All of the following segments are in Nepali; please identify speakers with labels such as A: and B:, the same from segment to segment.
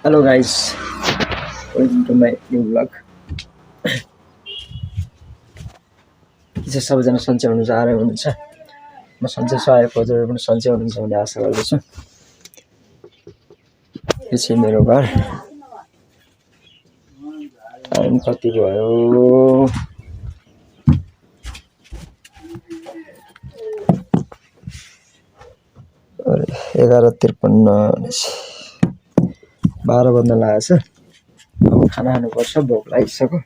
A: Hello guys, welcome to my new vlog. के सबैजना सन्चै हुनुहुन्छ आराम हुनुहुन्छ म सन्चै सहायक हजुरहरु पनि सन्चै हुनुहुन्छ भन्ने आशा गर्दछु यो चाहिँ मेरो घर टाइम कति भयो अरे 11:53 12 बज्न लागेछ अब खाना खानु पर्छ भोक लागिसक्यो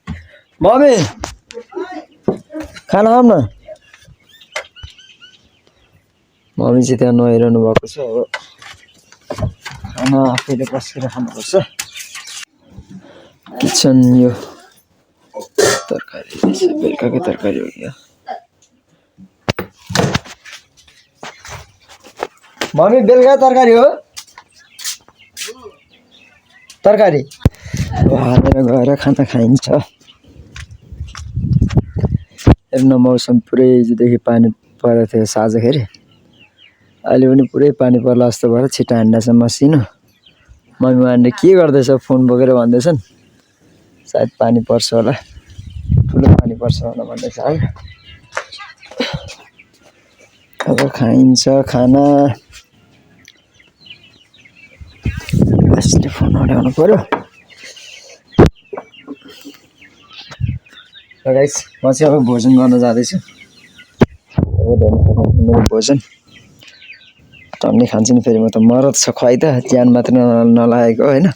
A: मम्मी खाना खाऊँ न मम्मी चाहिँ त्यहाँ नुहाइरहनु भएको छ अब खाना आफैले बसेर खानुपर्छ किचन यो तरकारी बेलुकाकै तरकारी हो क्या मम्मी बेलुका तरकारी हो तरकारी हालेर गएर खाना खाइन्छ हेर्न मौसम पुरै हिजोदेखि पानी परेको थियो साँझखेरि अहिले पनि पुरै पानी पर्ला जस्तो भएर छिटो हान्डा छ मसिनो मम्मी उहाँले के गर्दैछ फोन बोकेर भन्दैछन् सायद पानी पर्छ होला ठुलो पानी पर्छ होला भन्दैछ है अब खाइन्छ खाना यसले फोन अड्याउनु पर्यो गाइस म चाहिँ अब भोजन गर्न जाँदैछु मेरो भोजन टन्नै खान्छु नि फेरि म त मरद छ खुवाइ त ज्यान मात्र नलागेको हैन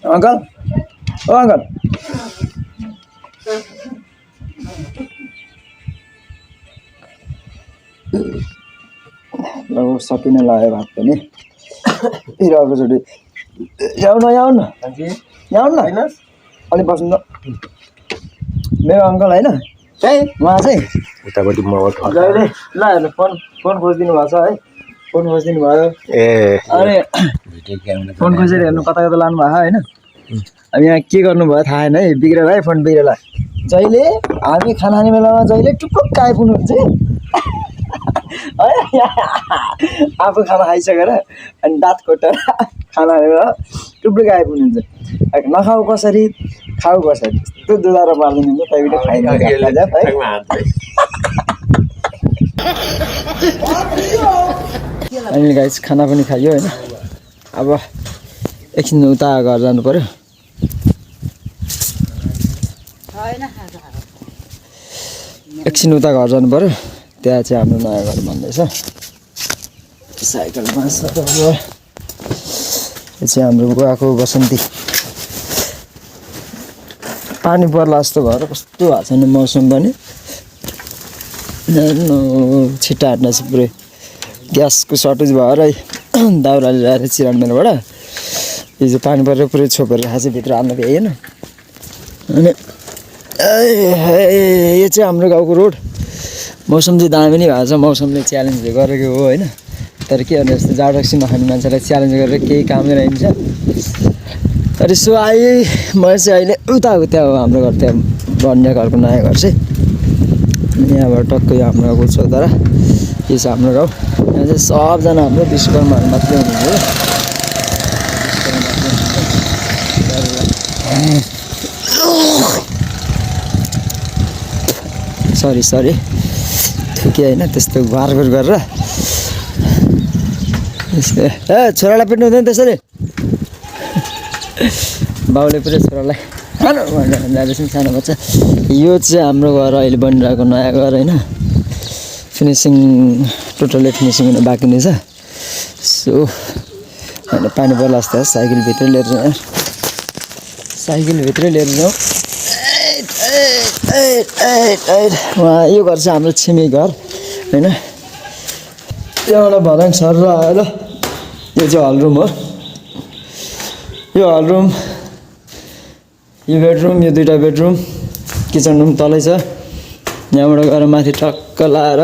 A: अंकल ओ अंकल लगभग सकिन लाग्यो भात पनि फेरि अर्कोचोटि ल्याउन अलिक बस्नु त मेरो अङ्कल होइन उहाँ चाहिँ
B: उतापट्टि म
A: जहिले ल हेर्नु फोन खोजिदिनु भएको छ है फोन खोजिदिनु भयो अनि फोन खोजेर हेर्नु कता कता लानु भएको होइन अब यहाँ के गर्नुभयो थाहा छैन है बिग्रेर है फोन बिग्रेर जहिले हामी खाना खाने बेलामा जहिले टुप्लुक्क आइपुग्नुहुन्छ आफू खाना खाइसकेर अनि दाँत कोटेर खाना खाने बेला टुप्लुक्क आइपुग्नुहुन्छ नखाऊ कसरी खाऊ कसरी त्यस्तो दुधारो पारिदिनुहुन्छ त्यहीबाट खाइदिन्छ अनि गाइस खाना पनि खाइयो होइन अब एकछिन उता घर जानु पर्यो एकछिन उता घर जानु पर्यो त्यहाँ चाहिँ हाम्रो नयाँ घर भन्दैछ साइकलमा छ यो चाहिँ हाम्रो बुवाको बसन्ती पानी पर्ला जस्तो भएर कस्तो भएको छैन मौसम पनि छिट्टा हाट्न चाहिँ पुरै ग्यासको सर्टेज भएर दाउराले ल्याएर चिरानमेरबाट हिजो पानी परेर पुरै छोपेर खाँचै भित्र हाल्नु भ्याइएन अनि यो चाहिँ हाम्रो गाउँको रोड मौसम चाहिँ दामी नै भएको छ मौसमले च्यालेन्ज गरेको हो होइन तर के गर्ने जस्तो जाडो सिमा खाने मान्छेलाई च्यालेन्ज गरेर केही कामै रहन्छ तर यसो आएँ म चाहिँ अहिले उताको त्यहाँ हो हाम्रो घर त्यहाँ बन्ने घरको नयाँ घर चाहिँ यहाँबाट टक्कै हाम्रो गाउँको चौतारा यो चाहिँ हाम्रो गाउँ यहाँ चाहिँ सबजना हाम्रो विश्वकर्माहरू मात्रै हुनुहुन्छ सरी ठिकै होइन त्यस्तो घरघर गरेर ए छोरालाई पिट्नु हुँदैन त्यसरी बाउले पुरै छोरालाई खानु भनेर जाँदैछन् सानो बच्चा यो चाहिँ हाम्रो घर अहिले बनिरहेको नयाँ घर होइन फिनिसिङ टोटल्ली फिनिसिङ हुन बाँकी नै छ सो होइन पानी पर्ला जस्तो साइकलभित्रै लिएर जाउँ उहाँ यो घर चाहिँ हाम्रो छिमेकी घर होइन त्यहाँबाट भदाङ सर र आएर यो चाहिँ हल रुम हो यो हल रुम यो बेडरुम यो दुईटा बेडरुम किचन रुम तलै छ यहाँबाट गएर माथि टक्क लाएर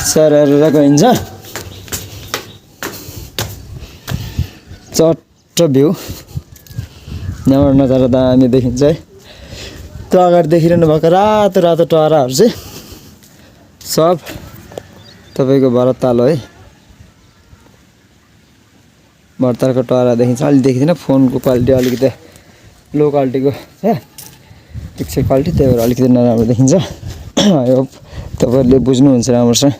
A: सरेर गइन्छ चट्ट भ्यू यहाँबाट नजारा दामी देखिन्छ है त्यो अगाडि देखिरहनु भएको रातो रातो टराहरू चाहिँ सब तपाईँको भरतताल है भरततालको टरा देखिन्छ अलि देखिँदैन फोनको क्वालिटी अलिकति लो क्वालिटीको छ पिक्चर क्वालिटी त्यही भएर अलिकति नराम्रो देखिन्छ आई होप तपाईँहरूले बुझ्नुहुन्छ राम्रोसँग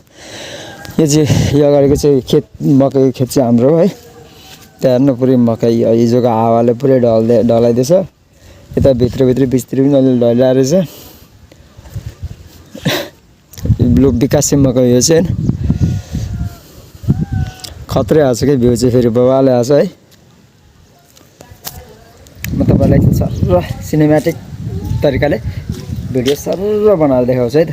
A: यो चाहिँ यो अगाडिको चाहिँ खेत मकैको खेत चाहिँ हाम्रो है त्यहाँ हेर्नु पुरै मकै हिजोको हावाले पुरै ढलाइदिएछ यता भित्रभित्र बिचतिर पनि अलिअलि ढलिरहेको रहेछ ब्लु विकासे मकै यो चाहिँ होइन खत्रै आएको छ कि भ्यू चाहिँ फेरि बबाले आएको छ है म तपाईँलाई सर्र सिनेमेटिक तरिकाले भिडियो सर्र बनाएर देखाउँछु है त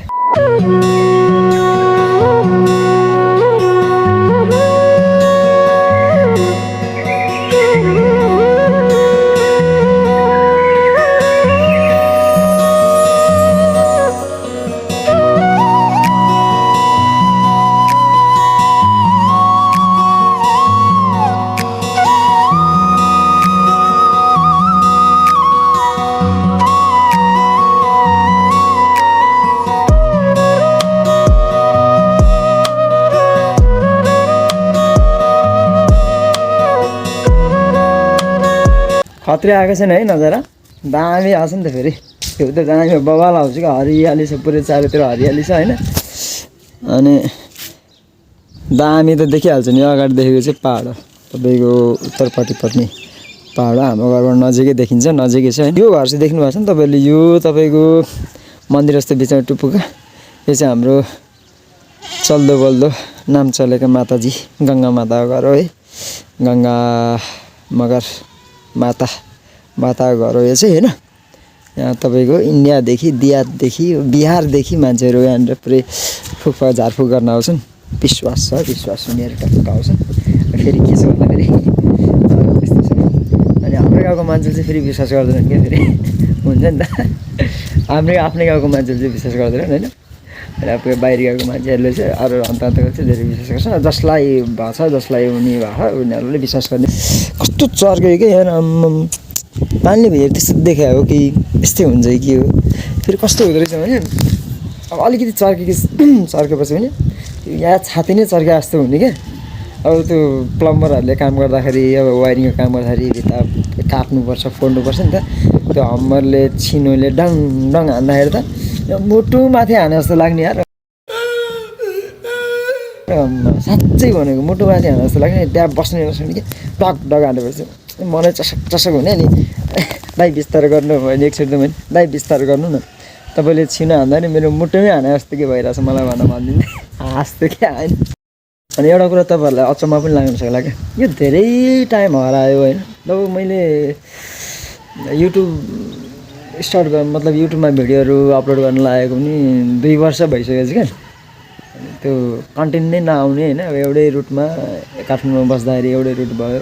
A: खत्रै आएको छैन है नजारा दामी आउँछ नि त फेरि त्यो त दामी बबाल आउँछ कि हरियाली छ पुरै चारैतिर हरियाली छ होइन अनि दामी त देखिहाल्छ नि अगाडि देखेको चाहिँ पाहाड तपाईँको उत्तरपट्टि पर्ने पाहाड हाम्रो घरबाट नजिकै देखिन्छ नजिकै छ यो घर चाहिँ देख्नु भएको छ नि तपाईँहरूले यो तपाईँको मन्दिर जस्तो बिचमा टुप्पोका यो चाहिँ हाम्रो चल्दो बल्दो नाम चलेको माताजी गङ्गा माताको घर हो है गङ्गा मगर माताको घर हो यो चाहिँ होइन यहाँ तपाईँको इन्डियादेखि दियातदेखि बिहारदेखि मान्छेहरू यहाँनिर पुरै फुकफा झारफुक गर्न आउँछन् विश्वास छ विश्वास उनीहरू टक्क आउँछन् फेरि के छ भन्दाखेरि त्यस्तो छ अनि हाम्रो गाउँको मान्छेले चाहिँ फेरि विश्वास गर्दैनन् क्या फेरि हुन्छ नि त हाम्रै आफ्नै गाउँको मान्छेले चाहिँ विश्वास गर्दैनन् होइन र अब बाहिर गाउँको मान्छेहरूले चाहिँ अरू अन्तको चाहिँ धेरै विश्वास गर्छ जसलाई भएको छ जसलाई उनी भएको उनीहरूले विश्वास गर्ने कस्तो चर्क्यो क्या यहाँ पानीले भेर त्यस्तो देखायो कि यस्तै हुन्छ कि हो फेरि कस्तो हुँदो रहेछ भने अब अलिकति चर्केपछि भने यहाँ छाती नै चर्के जस्तो हुने क्या अब त्यो प्लम्बरहरूले काम गर्दाखेरि अब वायरिङको काम गर्दाखेरि भित्र काट्नुपर्छ फोड्नुपर्छ नि त त्यो हम्मरले छिनोले डङ डङ हान्दाखेरि त मुटु माथि हाने जस्तो लाग्ने यार साँच्चै भनेको मुटु माथि हाने जस्तो लाग्ने त्यहाँ बस्ने कि डग डग हालेपछि मलाई चसक चसक हुने अनि दाइ बिस्तारो गर्नु भने एकचोटि मैले दाइ बिस्तारो गर्नु न तपाईँले छिनो हान्दा नि मेरो मुटुमै हाने जस्तो के भइरहेछ मलाई भनिदिनु हाँस्थ्यो क्या होइन अनि एउटा कुरा तपाईँहरूलाई अचम्म पनि लाग्न सक्ला क्या यो धेरै टाइम हरायो होइन जब मैले युट्युब स्टार्ट मतलब युट्युबमा भिडियोहरू अपलोड गर्न लागेको पनि 2 वर्ष भइसकेको छ क्या त्यो कन्टेन्ट नै नआउने होइन अब एउटै रुटमा काठमाडौँमा बस्दाखेरि एउटै रुट भयो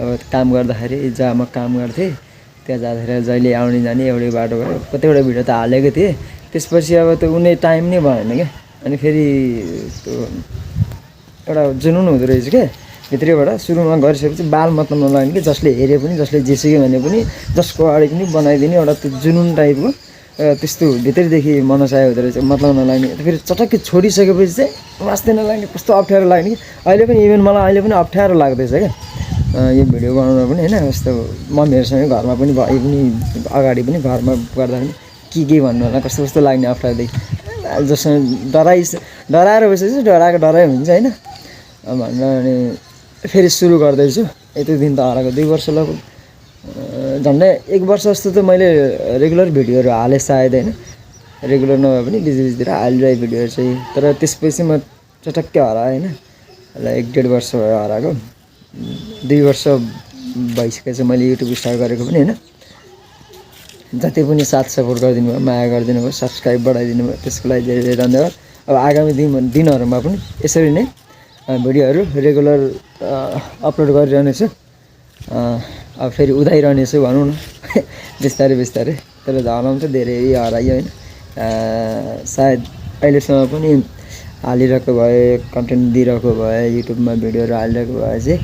A: अब काम गर्दाखेरि जहाँ म काम गर्थेँ त्यहाँ जाँदाखेरि जहिले आउने जाने एउटै बाटो भयो कतिवटा भिडियो त हालेको थिएँ त्यसपछि अब त्यो उनी टाइम नै भएन क्या अनि फेरि त्यो एउटा जुनुन हुँदो रहेछ क्या भित्रैबाट सुरुमा गरिसकेपछि बाल मतलब नलाग्ने कि जसले हेऱ्यो पनि जसले जेसुकै भने पनि जसको अगाडि पनि बनाइदिने एउटा त्यो जुनुन टाइपको त्यस्तो भित्रैदेखि मनसाय हुँदो रहेछ मतलब नलाग्ने फेरि चटक्कै छोडिसकेपछि चाहिँ वास्तै नलाग्ने कस्तो अप्ठ्यारो लाग्ने कि अहिले पनि इभन मलाई अहिले पनि अप्ठ्यारो लाग्दैछ क्या यो भिडियो बनाउन पनि होइन यस्तो मम्मीहरूसँग घरमा पनि भए पनि अगाडि पनि घरमा गर्दा पनि के भन्नु होला कस्तो कस्तो लाग्ने अप्ठ्यारोदेखि जससँग डराएर बसेपछि डराएको डराइ हुन्छ होइन भनेर अनि फेरि सुरु गर्दैछु यति दिन त हराएको 2 वर्ष लगभग झन्डै 1 वर्ष जस्तो त मैले रेगुलर भिडियोहरू हालेँ सायद होइन रेगुलर नभए पनि बिचबिचतिर हालिरहेको भिडियोहरू चाहिँ तर त्यसपछि म चटक्कै हराएँ होइन ल 1-1.5 वर्ष भयो हराएको 2 वर्ष भइसकेको छ मैले युट्युब स्टार्ट गरेको पनि होइन जति पनि साथ सपोर्ट गरिदिनु भयो माया गरिदिनु भयो सब्सक्राइब बढाइदिनु भयो त्यसको लागि धेरै धेरै धन्यवाद अब आगामी दिनहरूमा पनि यसरी नै भिडियोहरू रेगुलर अपलोड गरिरहनेछु अब फेरि उदाइरहनेछु भनौँ न बिस्तारै बिस्तारै तर हराउनु त धेरै हरायो होइन सायद अहिलेसम्म पनि हालिरहेको भए कन्टेन्ट दिइरहेको भए युट्युबमा भिडियोहरू हालिरहेको भए चाहिँ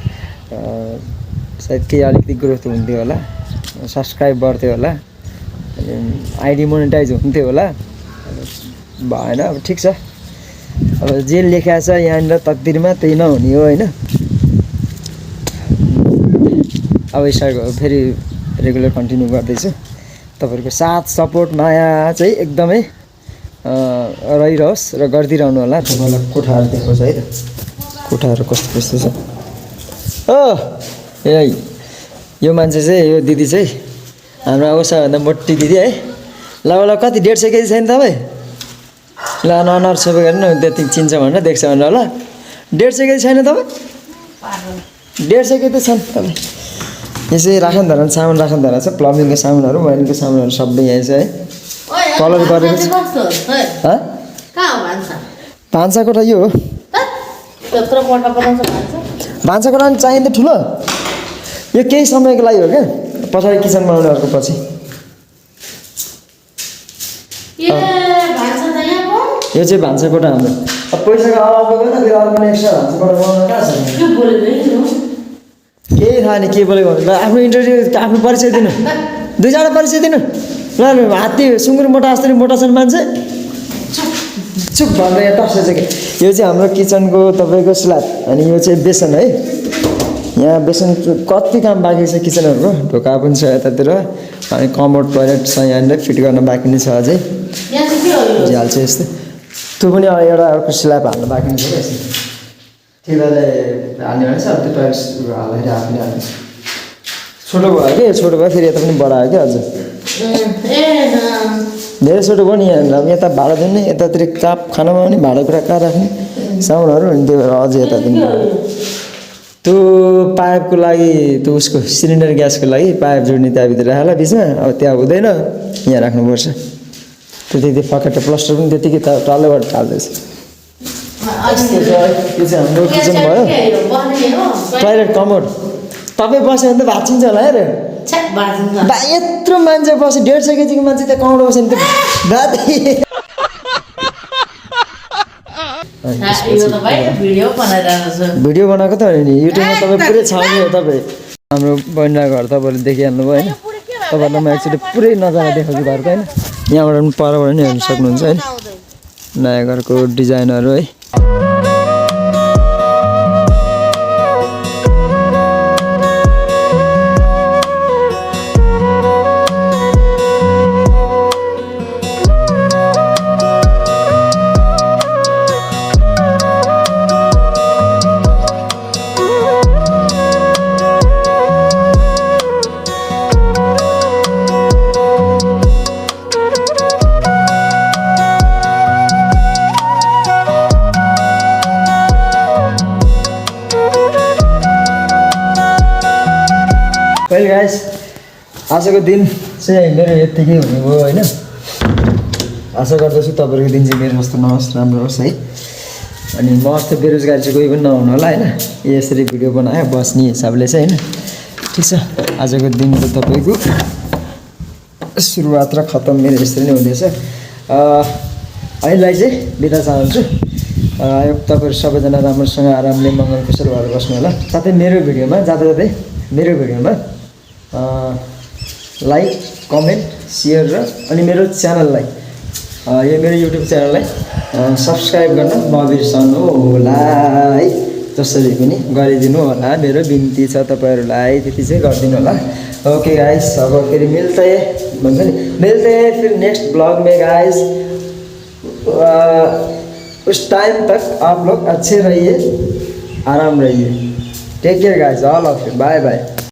A: सायद केही अलिकति ग्रोथ हुन्थ्यो होला सब्सक्राइब बढ्थ्यो होला आइडी मोनेटाइज हुन्थ्यो होला भएन अब ठिक छ अब जे लेखा छ यहाँनिर तकदिरमा त्यही नहुने हो होइन अब स्टार्ट फेरि रेगुलर कन्टिन्यू गर्दैछु तपाईँहरूको साथ सपोर्ट माया चाहिँ एकदमै रहिरहोस् र गरिदिइरहनु होला तपाईँलाई कोठाहरू देखाउँछ है त कोठाहरू कस्तो कस्तो छ ए यो मान्छे चाहिँ यो दिदी चाहिँ हाम्रो सबैभन्दा मोटी दिदी है ल कति 150 केजी छैन तपाईँ ल अनुहार सबै गरेर न त्यति चिन्छ भनेर देख्छ भनेर ल 150 केजी छैन तपाईँ 150 केजी त छन् तपाईँ यसै राखन धरान सामान राखन धरा छ प्लम्बिङको सामानहरू वायरिङको सामानहरू सबै यहाँ छ है कलर गरेको छ भान्सा कोठा यो हो भान्सा कोठा पनि चाहिन्छ ठुलो यो केही समयको लागि हो क्या पछाडि किचन बनाउनेहरूको पछि यो चाहिँ भान्सा कोठा हाम्रो अब पैसाको अभाव गएन फेरि अर्को एक्स्ट्रा भान्सा कोठा बनाउन कहाँ छ केही थाहा नि के बोलेको भन्नु आफ्नो इन्टरभ्यू आफ्नो परिचय दिनु 2 परिचय दिनु ल हात्ती सुँगुर मोटा जस्तै मोटा छन् मान्छे चुप भनेर यहाँ तर्सेछ कि यो चाहिँ हाम्रो किचनको तपाईँको स्ल्याब अनि यो चाहिँ बेसन है यहाँ बेसन कति काम बाँकी छ किचनहरूको ढोका पनि छ यतातिर अनि कमोड टोयलेट छ यहाँनिर फिट गर्न बाँकी नै छ अझै हाल्छ यस्तो त्यो पनि एउटा अर्को स्ल्याब हाल्नु बाँकी नै छ क्या यस्तो ठिलाले हाल्ने भनेछ अब त्यो टोयलेट हाल्दाखेरि आफूले हाल्ने छोटो भयो कि छोटो भयो फेरि यता पनि बढायो क्या अझ धेरै छोटो भयो नि यहाँ यता भाडा दिने यतातिर काप खानामा पनि भाँडाकुँडा कहाँ राख्ने सामानहरू अनि त्यही भएर अझै यता पनि त्यो पाइपको लागि त्यो उसको सिलिन्डर ग्यासको लागि पाइप जोड्ने त्यहाँभित्र राखेर बिचमा अब त्यहाँ हुँदैन यहाँ राख्नुपर्छ त्यति फकाटे प्लस्टर पनि त्यतिकै तलबाट टाल्दैछ यो चाहिँ हाम्रो किचन भयो टोयलेट कमोड तपाईँ बस्यो भने त भाँचिन्छ होला हेर यत्रो मान्छे बस्यो 150 केजीको मान्छे त्यहाँ कमोड बस्यो भने त भिडियो बनाएको त होइन नि युट्युबमा तपाईँ पुरै छाउने हो तपाईँ हाम्रो बहिनीको घर तपाईँले देखिहाल्नुभयो होइन तपाईँहरूलाई म एक्चुली पुरै नजारा देखाउँछु घरको होइन यहाँबाट पनि परबाट नि हेर्नु सक्नुहुन्छ होइन नयाँ घरको डिजाइनहरू है वेल गाइस आजको दिन चाहिँ मेरो यतिकै हुने भयो होइन आशा गर्दछु तपाईँहरूको दिन चाहिँ मेरो जस्तो नहोस् राम्रो होस् है अनि म जस्तो बेरोजगारी चाहिँ कोही पनि नहुनु होला होइन यसरी भिडियो बनायो बस्ने हिसाबले चाहिँ होइन ठिक छ आजको दिनको तपाईँको सुरुवात र खतम मेरो यसरी नै हुँदैछ अहिलेलाई चाहिँ बिदा चाहन्छु तपाईँहरू सबैजना राम्रोसँग आरामले मङ्गल कुशल भएर बस्नु होला साथै मेरो भिडियोमा जाँदा जाँदै मेरो भिडियोमा लाइक कमेन्ट सेयर र अनि मेरो च्यानललाई यो मेरो युट्युब च्यानललाई सब्सक्राइब गर्न नबिर्सनु होला है जसरी पनि गरिदिनु होला मेरो बिन्ती छ तपाईँहरूलाई त्यति चाहिँ गरिदिनु होला ओके गाइस अब फेरि मिल्दै भन्छ नि मिल्दै फिर नेक्स्ट ब्लॉग में गाइस उस टाइम तक आप लोग अच्छे रहिए आराम रहिए take care guys all of you bye bye